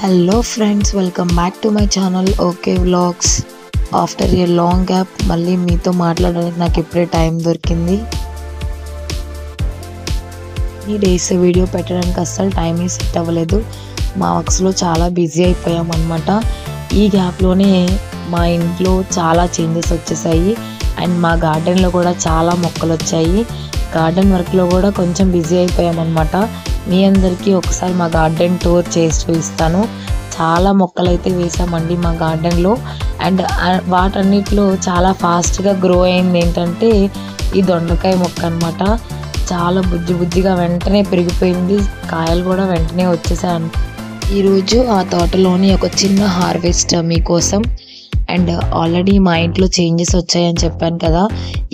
Hello friends, welcome back to my channel okay vlogs. After a long gap మళ్ళీ మీతో మాట్లాడడానికి నాకు ఇప్పుడే టైం దొరికింది. ఈ డేస్ వీడియో పెట్టడానికి అస్సలు టైం సెట్ అవ్వలేదు. మా వర్క్స్లో చాలా బిజీ అయిపోయాం అనమాట. ఈ గ్యాప్లోనే మా ఇంట్లో చాలా చేంజెస్ వచ్చేసాయి అండ్ మా గార్డెన్లో కూడా చాలా మొక్కలు వచ్చాయి. గార్డెన్ వర్క్లో కూడా కొంచెం బిజీ అయిపోయాం అనమాట. మీ అందరికీ ఒకసారి మా గార్డెన్ టూర్ చేసి చూపిస్తాను. చాలా మొక్కలు అయితే వేసామండి మా గార్డెన్లో. అండ్ వాటన్నిటిలో చాలా ఫాస్ట్గా గ్రో అయింది ఏంటంటే ఈ దొండకాయ మొక్క అనమాట. చాలా బుజ్జిగా వెంటనే పెరిగిపోయింది, కాయలు కూడా వెంటనే వచ్చేసాయి. ఈరోజు ఆ తోటలోని ఒక చిన్న హార్వెస్ట్ మీకోసం. అండ్ ఆల్రెడీ మా ఇంట్లో చేంజెస్ వచ్చాయని చెప్పాను కదా.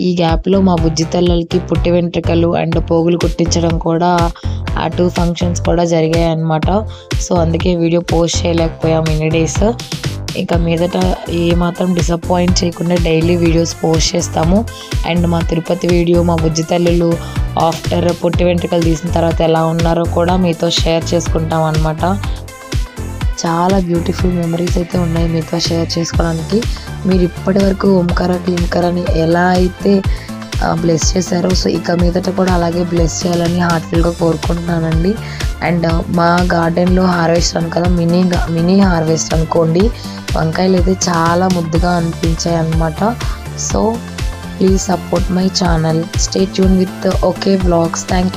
ఈ గ్యాప్లో మా బుజ్జి తల్లలకి పుట్టి వెంట్రుకలు అండ్ పోగులు కుట్టించడం కూడా, ఆ 2 ఫంక్షన్స్ కూడా జరిగాయి అన్నమాట. సో అందుకే వీడియో పోస్ట్ చేయలేకపోయాం ఇన్ని డేస్. ఇక మీదట ఏమాత్రం డిసప్పాయింట్ చేయకుండా డైలీ వీడియోస్ పోస్ట్ చేస్తాము. అండ్ మా తిరుపతి వీడియో, మా బుజ్జి తల్లులు ఆఫ్టర్ పుట్టి వెంట్రుకలు తీసిన తర్వాత ఎలా ఉన్నారో కూడా మీతో షేర్ చేసుకుంటాం అన్నమాట. చాలా బ్యూటిఫుల్ మెమరీస్ అయితే ఉన్నాయి మీతో షేర్ చేసుకోవడానికి. మీరు ఇప్పటి వరకు ఓంకారాన్ని ఎలా అయితే బ్లెస్ చేశారో, సో ఇక మీదట కూడా అలాగే బ్లెస్ చేయాలని హార్ట్ఫుల్గా కోరుకుంటున్నానండి. అండ్ మా గార్డెన్లో హార్వెస్ట్ అని కదా, మినీ హార్వెస్ట్ అనుకోండి. వంకాయలు అయితే చాలా ముద్దుగా అనిపించాయి అన్నమాట. So please support my channel. Stay tune with okay vlogs. Thank you.